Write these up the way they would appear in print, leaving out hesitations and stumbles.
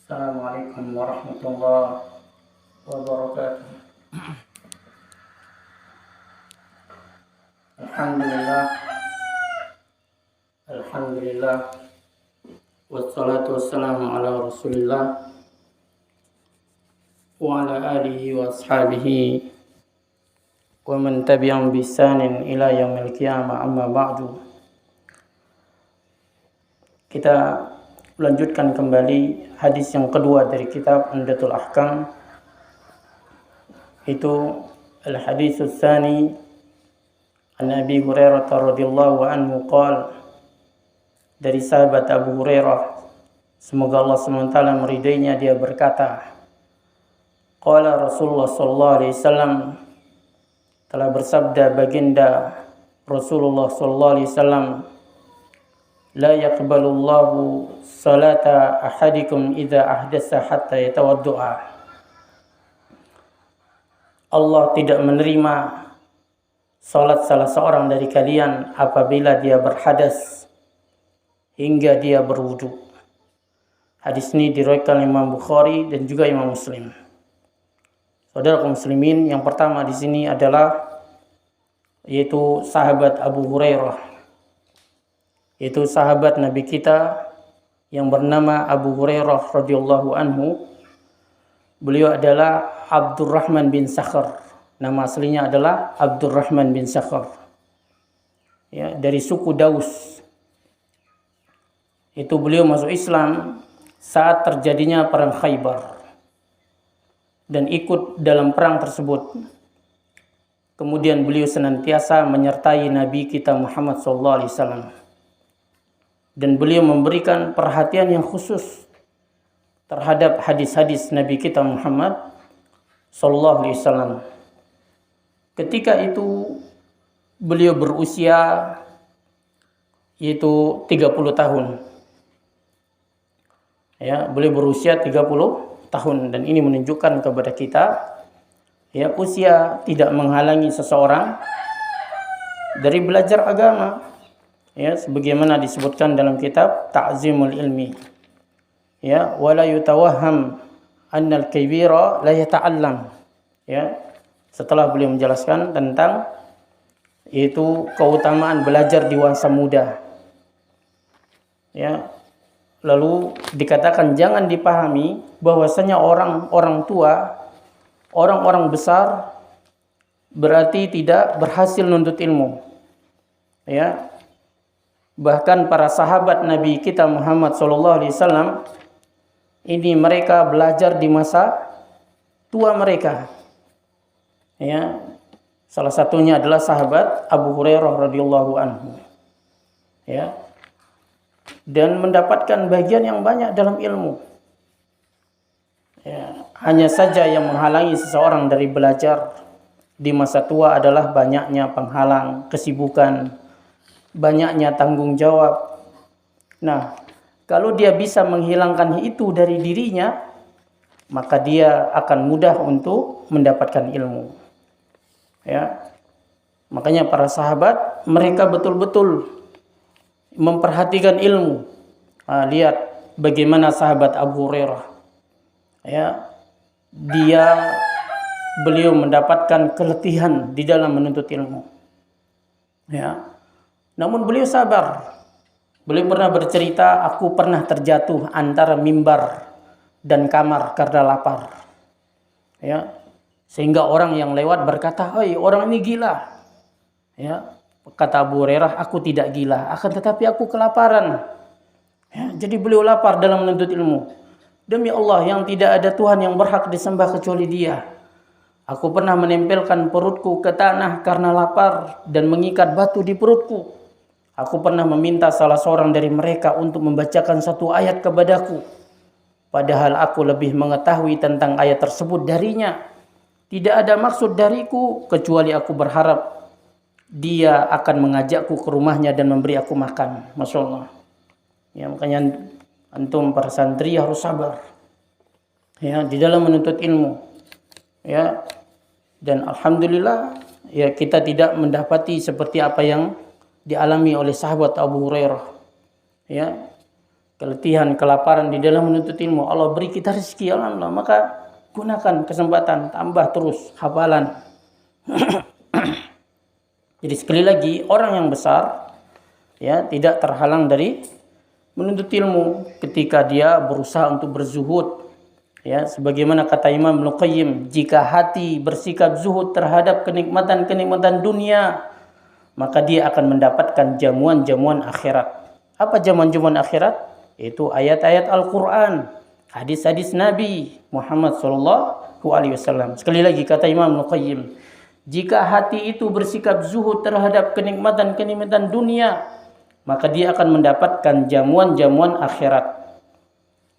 Assalamualaikum warahmatullahi wabarakatuh. Alhamdulillah, Alhamdulillah, wassalatu wassalamu ala Rasulillah wa ala alihi wa ashabihi wa man tabi'ahum bi ihsanin ila yaumil qiyamah, amma ba'du. Kita melanjutkan kembali hadis yang kedua dari kitab Umdatul Ahkam, itu al-haditsus tsani an Abi Hurairah radhiyallahu anhu qala, dari sahabat Abu Hurairah, semoga Allah SWT meridainya, dia berkata, qala Rasulullah sallallahu alaihi wasallam, telah bersabda baginda Rasulullah sallallahu alaihi wasallam, la yaqbalullahu salata ahadikum idza ahdasa hatta yatawaddu'a. Allah tidak menerima salat salah seorang dari kalian apabila dia berhadas hingga dia berwudu. Hadis ini diriwayatkan Imam Bukhari dan juga Imam Muslim. Saudara kaum muslimin, yang pertama di sini adalah yaitu sahabat Abu Hurairah, yaitu sahabat Nabi kita yang bernama Abu Hurairah radhiyallahu anhu. Beliau adalah Abdurrahman bin Sakhr. Nama aslinya adalah Abdurrahman bin Sakhr. Ya, dari suku Daus. Itu beliau masuk Islam saat terjadinya perang Khaybar dan ikut dalam perang tersebut. Kemudian beliau senantiasa menyertai Nabi kita Muhammad SAW. Dan beliau memberikan perhatian yang khusus terhadap hadis-hadis Nabi kita Muhammad sallallahu alaihi wasallam. Ketika itu beliau berusia yaitu 30 tahun. Ya, beliau berusia 30 tahun, dan ini menunjukkan kepada kita ya, usia tidak menghalangi seseorang dari belajar agama. Ya, sebagaimana disebutkan dalam kitab Ta'zimul Ilmi, ya, wala yutawahham annal kabira la yata'allam. Ya, setelah beliau menjelaskan tentang yaitu keutamaan belajar di masa muda. Ya, lalu dikatakan jangan dipahami bahwasanya orang tua, orang-orang besar berarti tidak berhasil menuntut ilmu. Ya, bahkan para sahabat Nabi kita Muhammad SAW ini mereka belajar di masa tua mereka. Ya, salah satunya adalah sahabat Abu Hurairah radhiyallahu anhu. Ya, dan mendapatkan bagian yang banyak dalam ilmu. Ya, hanya saja yang menghalangi seseorang dari belajar di masa tua adalah banyaknya penghalang, kesibukan, banyaknya tanggung jawab. Nah, kalau dia bisa menghilangkan itu dari dirinya, maka dia akan mudah untuk mendapatkan ilmu. Ya. Makanya para sahabat mereka betul-betul memperhatikan ilmu. Lihat bagaimana sahabat Abu Hurairah. Ya. Beliau mendapatkan keletihan di dalam menuntut ilmu. Ya. Namun beliau sabar. Beliau pernah bercerita, aku pernah terjatuh antara mimbar dan kamar karena lapar. Ya, sehingga orang yang lewat berkata, "Hei, orang ini gila." Ya, kata Abu Hurairah, aku tidak gila, akan tetapi aku kelaparan. Ya, jadi beliau lapar dalam menuntut ilmu. Demi Allah yang tidak ada Tuhan yang berhak disembah kecuali Dia, aku pernah menempelkan perutku ke tanah karena lapar dan mengikat batu di perutku. Aku pernah meminta salah seorang dari mereka untuk membacakan satu ayat kepadaku, padahal aku lebih mengetahui tentang ayat tersebut darinya. Tidak ada maksud dariku kecuali aku berharap dia akan mengajakku ke rumahnya dan memberi aku makan. Masya Allah. Ya, makanya antum para santri harus sabar. Ya, di dalam menuntut ilmu. Ya, dan alhamdulillah ya kita tidak mendapati seperti apa yang dialami oleh sahabat Abu Hurairah. Ya, keletihan, kelaparan di dalam menuntut ilmu. Allah beri kita rezeki, alhamdulillah, maka gunakan kesempatan, tambah terus hafalan. Jadi sekali lagi, orang yang besar ya tidak terhalang dari menuntut ilmu ketika dia berusaha untuk berzuhud. Ya, sebagaimana kata Imam Ibnu Qayyim, jika hati bersikap zuhud terhadap kenikmatan-kenikmatan dunia, maka dia akan mendapatkan jamuan-jamuan akhirat. Apa jamuan-jamuan akhirat? Itu ayat-ayat Al-Quran, hadis-hadis Nabi Muhammad SAW. Sekali lagi kata Imam Ibnu Qayyim, jika hati itu bersikap zuhud terhadap kenikmatan-kenikmatan dunia, maka dia akan mendapatkan jamuan-jamuan akhirat.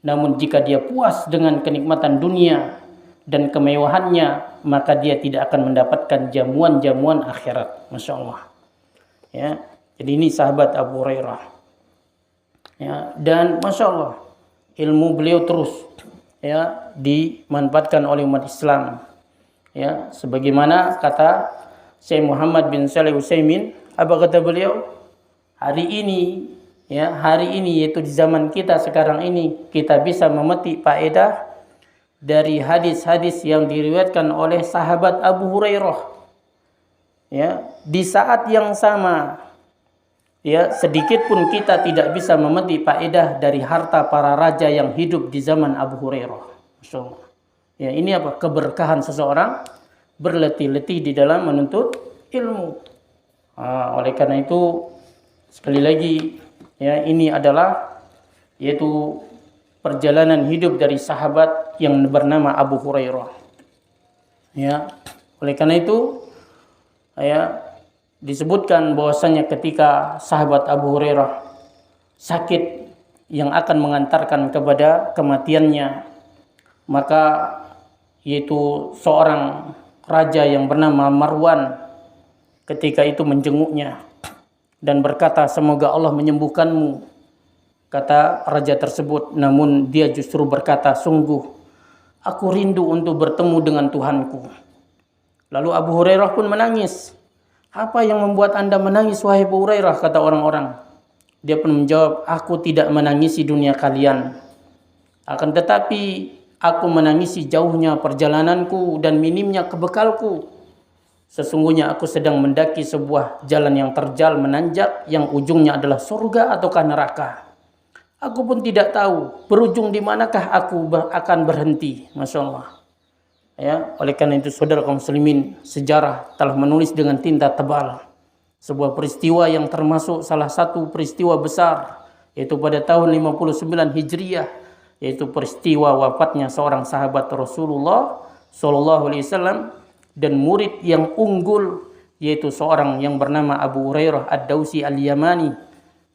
Namun jika dia puas dengan kenikmatan dunia dan kemewahannya, maka dia tidak akan mendapatkan jamuan-jamuan akhirat. Masya Allah. Ya, jadi ini sahabat Abu Hurairah. Ya, dan Masya Allah, ilmu beliau terus ya dimanfaatkan oleh umat Islam. Ya, sebagaimana kata Syekh Muhammad bin Shalih Utsaimin, apa kata beliau? Hari ini yaitu di zaman kita sekarang ini, kita bisa memetik faedah dari hadis-hadis yang diriwayatkan oleh sahabat Abu Hurairah. Ya, di saat yang sama, ya, sedikit pun kita tidak bisa memetik faedah dari harta para raja yang hidup di zaman Abu Hurairah. Masya Allah. Ya, ini apa? Keberkahan seseorang berletih-letih di dalam menuntut ilmu. Oleh karena itu, sekali lagi, ya, ini adalah yaitu perjalanan hidup dari sahabat yang bernama Abu Hurairah. Ya, oleh karena itu, ya, disebutkan bahwasanya ketika sahabat Abu Hurairah sakit yang akan mengantarkan kepada kematiannya, maka yaitu seorang raja yang bernama Marwan ketika itu menjenguknya dan berkata, semoga Allah menyembuhkanmu. Kata raja tersebut, namun dia justru berkata, sungguh aku rindu untuk bertemu dengan Tuhanku. Lalu Abu Hurairah pun menangis. Apa yang membuat Anda menangis, wahai Abu Hurairah? Kata orang-orang. Dia pun menjawab, aku tidak menangisi dunia kalian, akan tetapi aku menangisi jauhnya perjalananku dan minimnya kebekalku. Sesungguhnya aku sedang mendaki sebuah jalan yang terjal menanjak, yang ujungnya adalah surga ataukah neraka. Aku pun tidak tahu berujung di manakah aku akan berhenti. Masya Allah. Ya, oleh karena itu saudara kaum muslimin, sejarah telah menulis dengan tinta tebal sebuah peristiwa yang termasuk salah satu peristiwa besar, yaitu pada tahun 59 Hijriah, yaitu peristiwa wafatnya seorang sahabat Rasulullah Sallallahu Alaihi Wasallam dan murid yang unggul, yaitu seorang yang bernama Abu Hurairah Ad-Dausi Al-Yamani.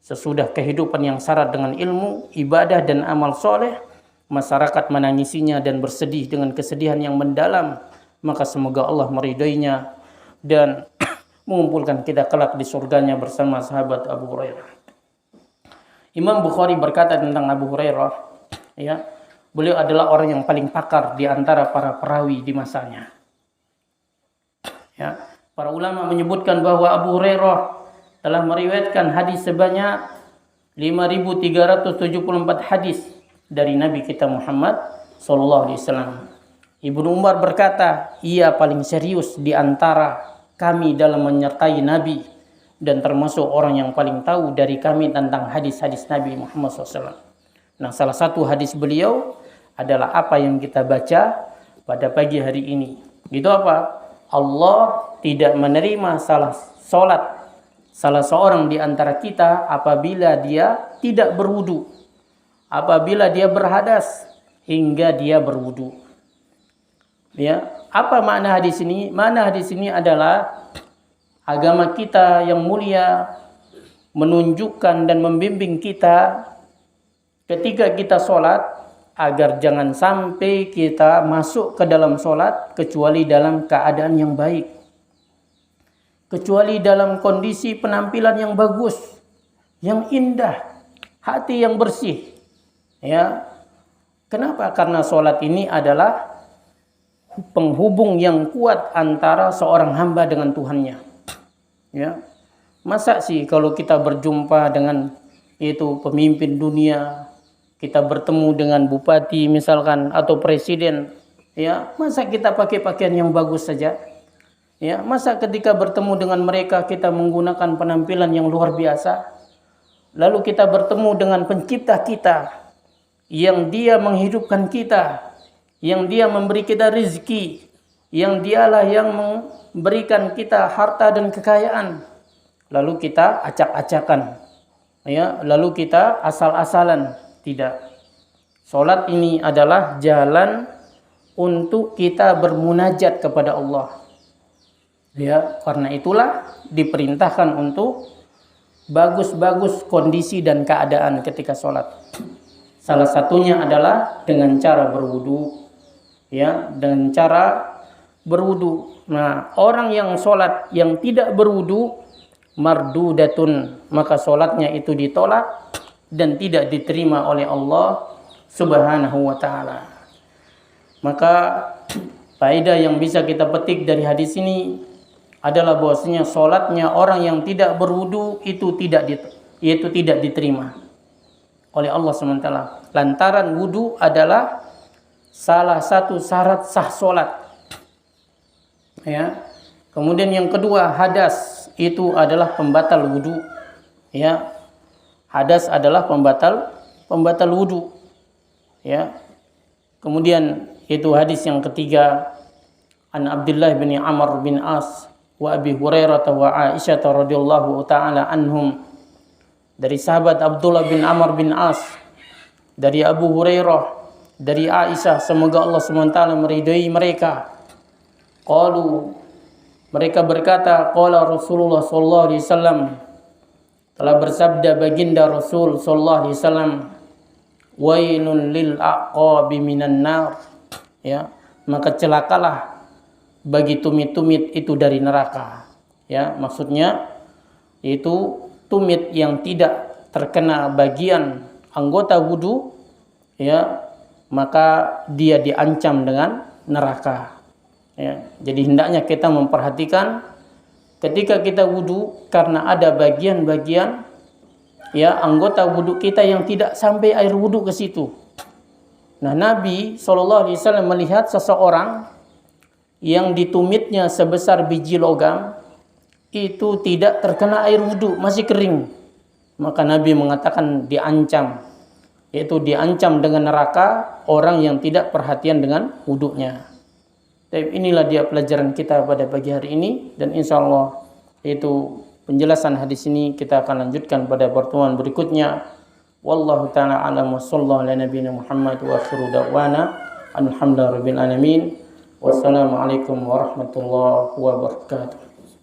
Sesudah kehidupan yang syarat dengan ilmu, ibadah dan amal soleh, masyarakat menangisinya dan bersedih dengan kesedihan yang mendalam. Maka semoga Allah meridainya dan mengumpulkan kita kelak di surganya bersama sahabat Abu Hurairah. Imam Bukhari berkata tentang Abu Hurairah, ya, beliau adalah orang yang paling pakar di antara para perawi di masanya. Ya, para ulama menyebutkan bahwa Abu Hurairah telah meriwayatkan hadis sebanyak 5.374 hadis dari Nabi kita Muhammad sallallahu alaihi wasallam. Ibnu Umar berkata, ia paling serius di antara kami dalam menyertai Nabi dan termasuk orang yang paling tahu dari kami tentang hadis-hadis Nabi Muhammad SAW. Nah, salah satu hadis beliau adalah apa yang kita baca pada pagi hari ini. Itu apa? Allah tidak menerima salat salah seorang di antara kita apabila dia tidak berwudu, apabila dia berhadas hingga dia berwudu. Ya, apa makna hadis ini? Makna hadis ini adalah agama kita yang mulia menunjukkan dan membimbing kita ketika kita sholat agar jangan sampai kita masuk ke dalam sholat kecuali dalam keadaan yang baik, kecuali dalam kondisi penampilan yang bagus, yang indah, hati yang bersih. Ya, kenapa? Karena sholat ini adalah penghubung yang kuat antara seorang hamba dengan Tuhannya. Ya, masa sih kalau kita berjumpa dengan itu pemimpin dunia, kita bertemu dengan bupati misalkan atau presiden, ya, masa kita pakai pakaian yang bagus saja? Ya, masa ketika bertemu dengan mereka kita menggunakan penampilan yang luar biasa? Lalu kita bertemu dengan pencipta kita yang dia menghidupkan kita, yang dia memberi kita rezeki, yang dialah yang memberikan kita harta dan kekayaan. Lalu kita acak-acakan, ya, lalu kita asal-asalan. Tidak. Salat ini adalah jalan untuk kita bermunajat kepada Allah. Ya, karena itulah diperintahkan untuk bagus-bagus kondisi dan keadaan ketika salat. Salah satunya adalah dengan cara berwudu, ya, dengan cara berwudu. Nah, orang yang salat yang tidak berwudu mardudatun, maka salatnya itu ditolak dan tidak diterima oleh Allah Subhanahu wa taala. Maka faedah yang bisa kita petik dari hadis ini adalah bahwasanya salatnya orang yang tidak berwudu itu tidak diterima oleh Allah SWT. Lantaran wudu adalah salah satu syarat sah salat. Ya. Kemudian yang kedua, hadas itu adalah pembatal wudu. Ya. Hadas adalah pembatal wudu. Ya. Kemudian itu hadis yang ketiga, an Abdullah bin Amr bin As wa Abi Hurairah wa Aisyah radhiyallahu taala anhum, dari sahabat Abdullah bin Amr bin As, dari Abu Hurairah, dari Aisyah, semoga Allah SWT meridai mereka. Qalu, mereka berkata, qala Rasulullah sallallahu alaihi wasallam, telah bersabda baginda Rasul sallallahu alaihi wasallam, wailun lil aqabi minan nar, ya, maka celakalah bagi tumit-tumit itu dari neraka. Ya, maksudnya itu tumit yang tidak terkena bagian anggota wudu, ya, maka dia diancam dengan neraka. Ya, jadi hendaknya kita memperhatikan ketika kita wudu, karena ada bagian-bagian, ya, anggota wudu kita yang tidak sampai air wudu ke situ. Nah, Nabi SAW melihat seseorang yang ditumitnya sebesar biji logam itu tidak terkena air wudu, masih kering. Maka Nabi mengatakan diancam, yaitu diancam dengan neraka orang yang tidak perhatian dengan wudunya. Inilah dia pelajaran kita pada pagi hari ini, dan insya Allah itu penjelasan hadis ini kita akan lanjutkan pada pertemuan berikutnya. Wallahu ta'ala a'lam wa sallallahu ala nabiyina Muhammad wa akhiru da'wana alhamdulillahi rabbil alamin. Wassalamualaikum warahmatullahi wabarakatuh.